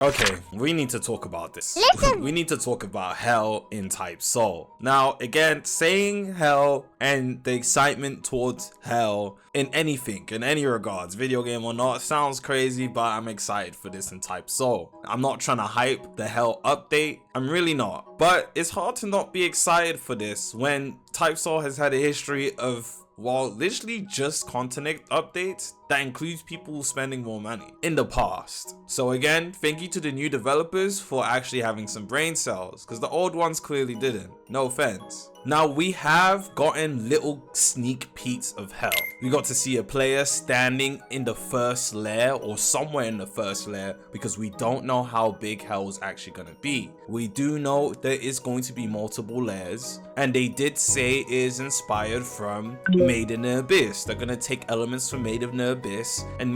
Okay, we need to talk about this. Listen. We need to talk about hell in Type Soul. Now, again, saying hell and the excitement towards hell in anything, in any regards, video game or not, sounds crazy, but I'm excited for this in Type Soul. I'm not trying to hype the hell update. I'm really not. But it's hard to not be excited for this when Type Soul has had a history of, well, literally just content updates that includes people spending more money in the past. So again, thank you to the new developers for actually having some brain cells, because the old ones clearly didn't. No offense. Now, we have gotten little sneak peeks of hell. We got to see a player standing in the first layer or somewhere in the first layer, because we don't know how big hell is actually going to be. We do know there is going to be multiple layers, and they did say it is inspired from Made in the Abyss. They're going to take elements from Made in the Abyss and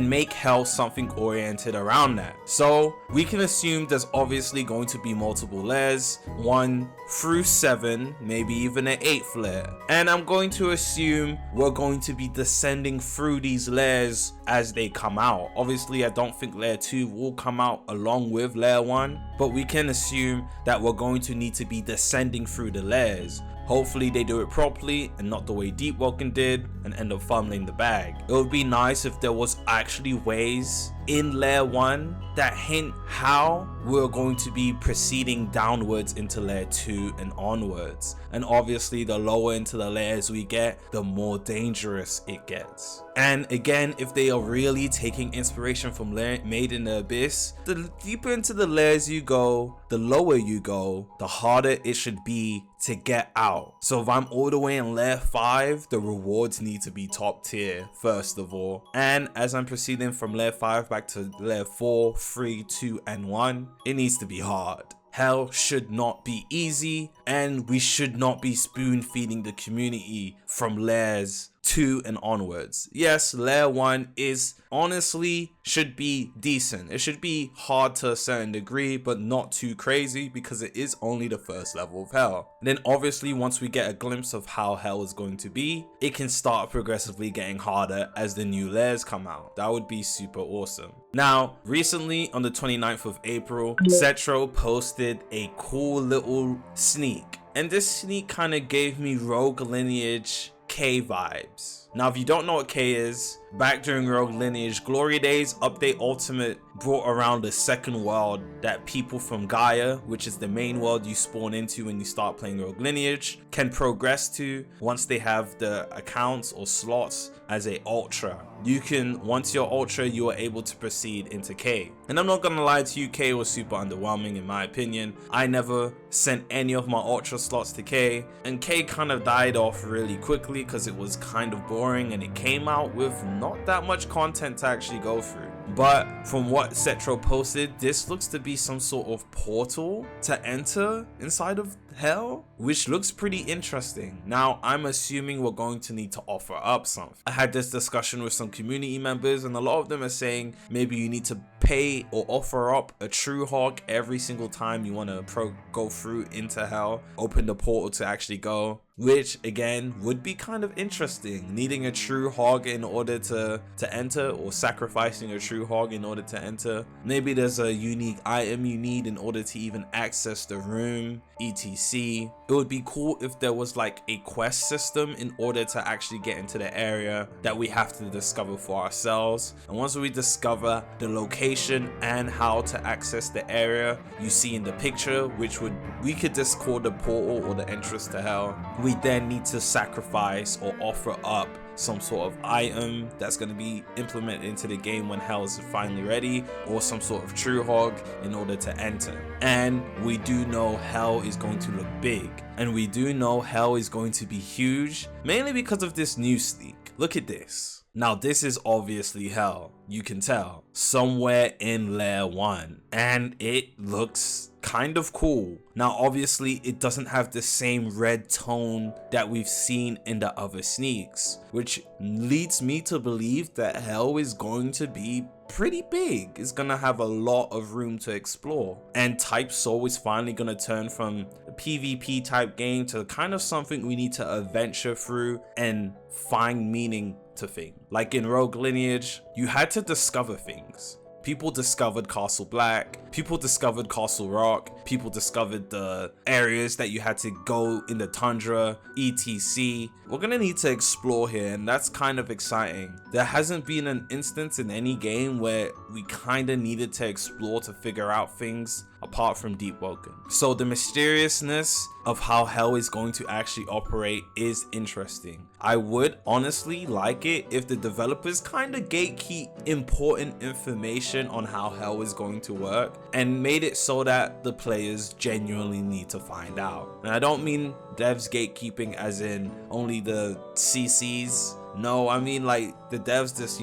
make hell something oriented around that. So we can assume there's obviously going to be multiple layers, 1 through 7, maybe even an 8th layer. And I'm going to assume we're going to be descending through these layers as they come out. Obviously, I don't think layer 2 will come out along with layer 1, but we can assume that we're going to need to be descending through the layers. Hopefully they do it properly and not the way Deep Walking did and end up fumbling the bag. It would be nice if there was actually ways in layer 1 that hint how we're going to be proceeding downwards into layer 2 and onwards. And obviously the lower into the layers we get, the more dangerous it gets. And again, if they are really taking inspiration from Made in the Abyss, the deeper into the layers you go, the lower you go, the harder it should be to get out. So if I'm all the way in layer 5, the rewards need to be top tier first of all. And as I'm proceeding from layer 5 back to layer 4, 3, 2 and 1, it needs to be hard. Hell should not be easy, and we should not be spoon feeding the community from layers 2 and onwards. Yes, layer 1 is honestly should be decent. It should be hard to a certain degree, but not too crazy, because it is only the first level of hell. And then obviously once we get a glimpse of how hell is going to be, it can start progressively getting harder as the new layers come out. That would be super awesome. Now, recently on the 29th of April, Cetro posted a cool little sneak. And this sneak kind of gave me Rogue Lineage K vibes. Now, if you don't know what K is, back during Rogue Lineage Glory Days, Update Ultimate brought around the second world that people from Gaia, which is the main world you spawn into when you start playing Rogue Lineage, can progress to once they have the accounts or slots as a Ultra. You can, once you're Ultra, you are able to proceed into K. And I'm not gonna lie to you, K was super underwhelming in my opinion. I never sent any of my Ultra slots to K, and K kind of died off really quickly because it was kind of boring and it came out with not that much content to actually go through. But from what Cetro posted, this looks to be some sort of portal to enter inside of hell, which looks pretty interesting. Now, I'm assuming we're going to need to offer up something. I had this discussion with some community members, and a lot of them are saying maybe you need to pay or offer up a true hog every single time you want to go through into hell, open the portal to actually go, which again would be kind of interesting. Needing a true hog in order to enter, or sacrificing a true hog in order to enter. Maybe there's a unique item you need in order to even access the room, etc. It would be cool if there was like a quest system in order to actually get into the area that we have to discover for ourselves. And once we discover the location and how to access the area you see in the picture, which we could just call the portal or the entrance to hell, we then need to sacrifice or offer up some sort of item that's going to be implemented into the game when hell is finally ready, or some sort of true hog in order to enter. And we do know hell is going to look big, and we do know hell is going to be huge, mainly because of this new sneak. Look at this. Now, this is obviously hell, you can tell, somewhere in layer 1, and it looks kind of cool. Now, obviously, it doesn't have the same red tone that we've seen in the other sneaks, which leads me to believe that hell is going to be pretty big. It's gonna have a lot of room to explore, and Type Soul is finally gonna turn from a PvP type game to kind of something we need to adventure through and find meaning to things. Like in Rogue Lineage, you had to discover things. People discovered Castle Black, people discovered Castle Rock, people discovered the areas that you had to go in the tundra, etc. We're gonna need to explore here, and that's kind of exciting. There hasn't been an instance in any game where we kind of needed to explore to figure out things apart from Deep Woken. So the mysteriousness of how hell is going to actually operate is interesting. I would honestly like it if the developers kind of gatekeep important information on how hell is going to work and made it so that the players genuinely need to find out. And I don't mean devs gatekeeping as in only the CCs. No, I mean like the devs just,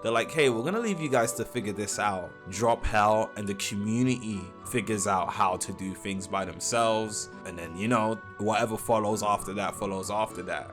they're like, hey, we're gonna leave you guys to figure this out. Drop hell and the community figures out how to do things by themselves, and then whatever follows after that.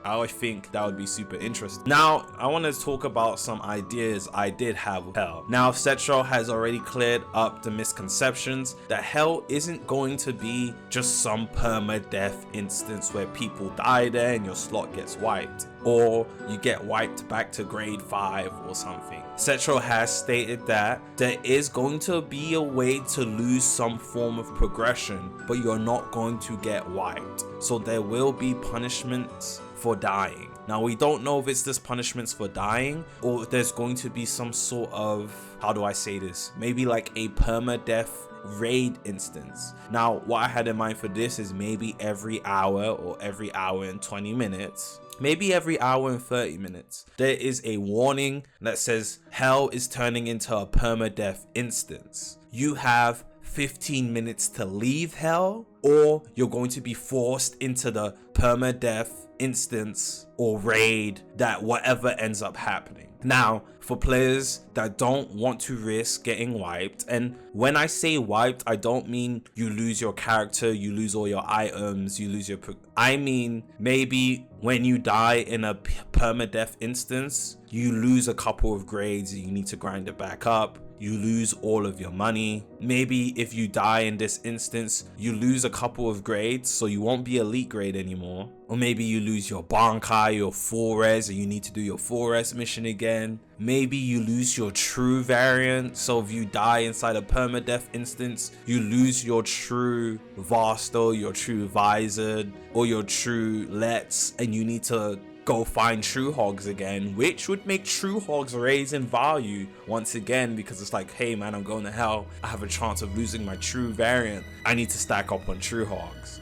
I think that would be super interesting. Now I want to talk about some ideas I did have with hell. Now Cetro has already cleared up the misconceptions that hell isn't going to be just some perma-death instance where people die there and your slot gets wiped, or you get wiped back to grade 5 or something. Cetro has stated that there is going to be a way to lose some form of progression, but you're not going to get wiped. So there will be punishments for dying. Now we don't know if it's just punishments for dying or if there's going to be some sort of, how do I say this? Maybe like a perma-death raid instance. Now what I had in mind for this is maybe every hour or every hour and 20 minutes. Maybe every hour and 30 minutes, there is a warning that says hell is turning into a permadeath instance. You have 15 minutes to leave hell, or you're going to be forced into the permadeath instance or raid that whatever ends up happening. Now, for players that don't want to risk getting wiped, and when I say wiped, I don't mean you lose your character, you lose all your items, you lose your... I mean, maybe when you die in a permadeath instance, you lose a couple of grades and you need to grind it back up. You lose all of your money. Maybe if you die in this instance, you lose a couple of grades, so you won't be elite grade anymore. Or maybe you lose your Bankai or full res and you need to do your full res mission again. Maybe you lose your true variant, so if you die inside a permadeath instance, you lose your true Vasto, your true Visored, or your true Let's, and you need to go find true hogs again, which would make true hogs raise in value once again, because it's like, hey man, I'm going to hell, I have a chance of losing my true variant, I need to stack up on true hogs,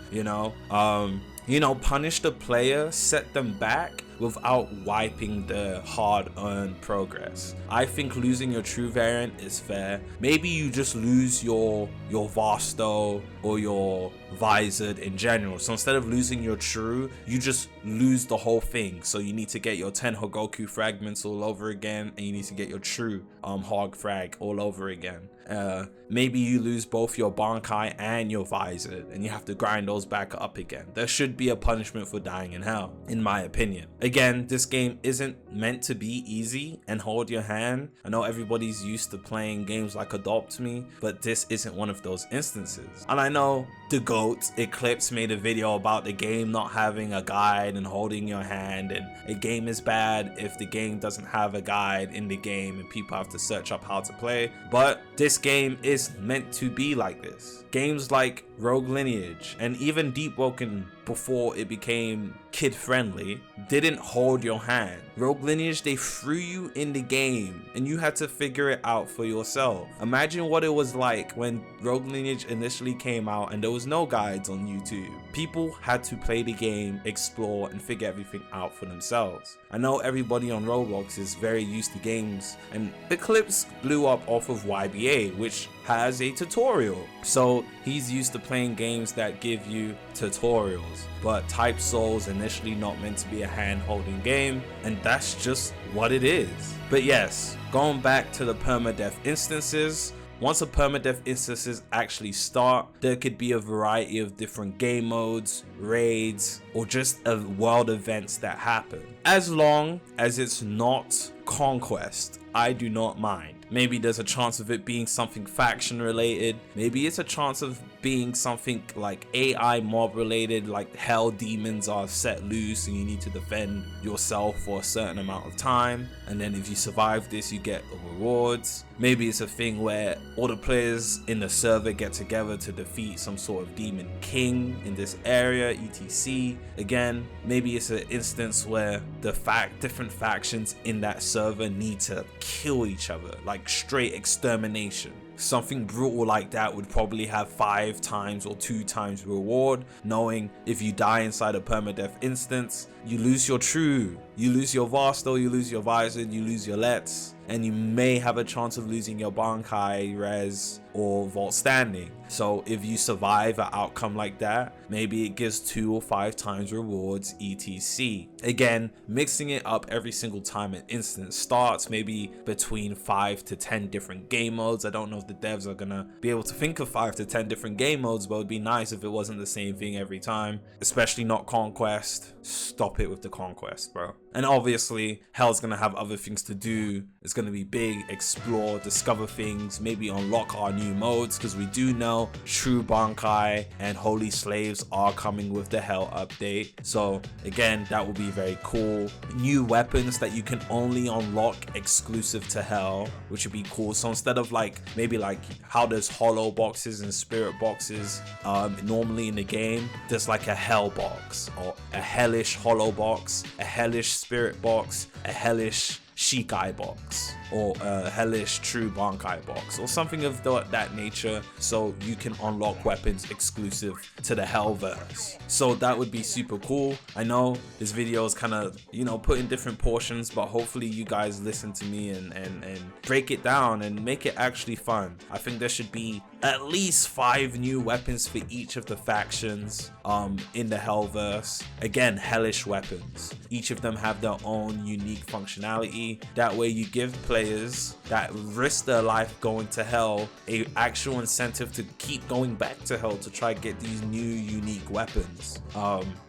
punish the player, set them back without wiping the hard-earned progress. I think losing your true variant is fair. Maybe you just lose your Vasto or your Visored in general. So instead of losing your true, you just lose the whole thing. So you need to get your 10 Hogoku fragments all over again, and you need to get your true hog frag all over again. Maybe you lose both your Bankai and your Visored, and you have to grind those back up again. There should be a punishment for dying in hell, in my opinion. Again, this game isn't meant to be easy and hold your hand. I know everybody's used to playing games like Adopt Me, but this isn't one of those instances. And I know the GOAT, Eclipse, made a video about the game not having a guide and holding your hand, and a game is bad if the game doesn't have a guide in the game and people have to search up how to play. But this game is meant to be like this. Games like Rogue Lineage and even Deep Woken, before it became kid friendly, didn't hold your hand. Rogue Lineage, they threw you in the game and you had to figure it out for yourself. Imagine what it was like when Rogue Lineage initially came out and there was no guides on YouTube. People had to play the game, explore, and figure everything out for themselves. I know everybody on Roblox is very used to games, and Eclipse blew up off of YBA, which has a tutorial. So he's used to playing games that give you tutorials. But Type Soul's initially not meant to be a hand-holding game, and that's just what it is. But yes, going back to the permadeath instances, once a permadeath instances actually start, there could be a variety of different game modes, raids, or just world events that happen. As long as it's not conquest, I do not mind. Maybe there's a chance of it being something faction related. Maybe it's a chance of being something like AI mob related, like hell demons are set loose and you need to defend yourself for a certain amount of time. And then if you survive this, you get rewards. Maybe it's a thing where all the players in the server get together to defeat some sort of demon king in this area, etc. Again, maybe it's an instance where the different factions in that server need to kill each other, like straight extermination. Something brutal like that would probably have 5 times or 2 times reward, knowing if you die inside a permadeath instance, you lose your true, you lose your vasto, you lose your visor, you lose your lets, and you may have a chance of losing your bankai, res, or vault standing. So if you survive an outcome like that, maybe it gives 2 or 5 times rewards, etc. Again, mixing it up every single time an instance starts, maybe between 5 to 10 different game modes. I don't know if the devs are gonna be able to think of 5 to 10 different game modes, but it would be nice if it wasn't the same thing every time, especially not conquest. Stop it with the conquest, bro. And obviously, hell's gonna have other things to do. It's gonna be big, explore, discover things, maybe unlock our new modes, because we do know true bankai and holy slaves are coming with the hell update. So again, that will be very cool. New weapons that you can only unlock exclusive to hell, which would be cool. So instead of maybe how there's hollow boxes and spirit boxes normally in the game, there's like a hell box, or a hellish hollow box, a hellish spirit box, a hellish Shikai box, or a hellish true bankai box, or something of that nature, so you can unlock weapons exclusive to the Hellverse. So that would be super cool. I know this video is kind of, put in different portions, but hopefully you guys listen to me and break it down and make it actually fun. I think there should be at least 5 new weapons for each of the factions in the Hellverse. Again, hellish weapons. Each of them have their own unique functionality. That way you give players that risk their life going to hell a actual incentive to keep going back to hell to try to get these new unique weapons.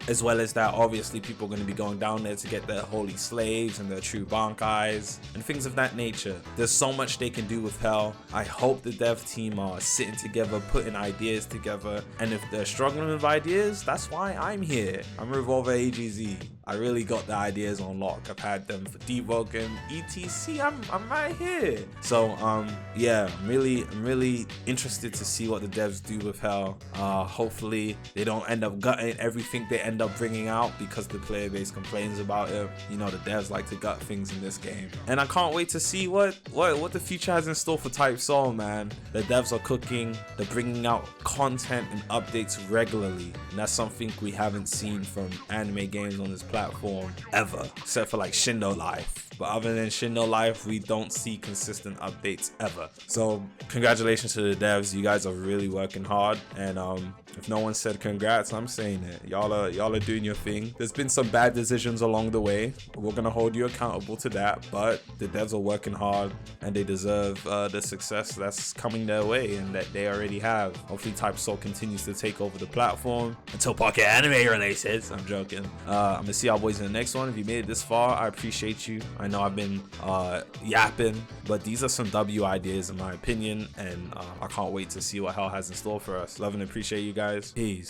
As well as that, obviously people are going to be going down there to get their holy slaves and their true bankais and things of that nature. There's so much they can do with hell. I hope the dev team are sitting together, putting ideas together, and if they're struggling with ideas, that's why I'm here. I'm Revolveragz. I really got the ideas on lock. I've had them for debug and etc. I'm right here. So yeah, I'm really interested to see what the devs do with hell. Hopefully they don't end up gutting everything they end up bringing out because the player base complains about it. The devs like to gut things in this game, and I can't wait to see what the future has in store for Type Soul, man. The devs are cooking. They're bringing out content and updates regularly, and that's something we haven't seen from anime games on this platform ever, except for like Shindo Life. But other than Shindo Life, we don't see consistent updates ever. So congratulations to the devs. You guys are really working hard, and if no one said congrats, I'm saying it. Y'all are doing your thing. There's been some bad decisions along the way. We're gonna hold you accountable to that, but the devs are working hard and they deserve the success that's coming their way and that they already have. Hopefully Type Soul continues to take over the platform until Pocket Anime releases. I'm joking. I'm gonna see y'all boys in the next one. If you made it this far, I appreciate you. I know I've been yapping, but these are some W ideas in my opinion, and I can't wait to see what hell has in store for us. Love and appreciate you guys. Peace.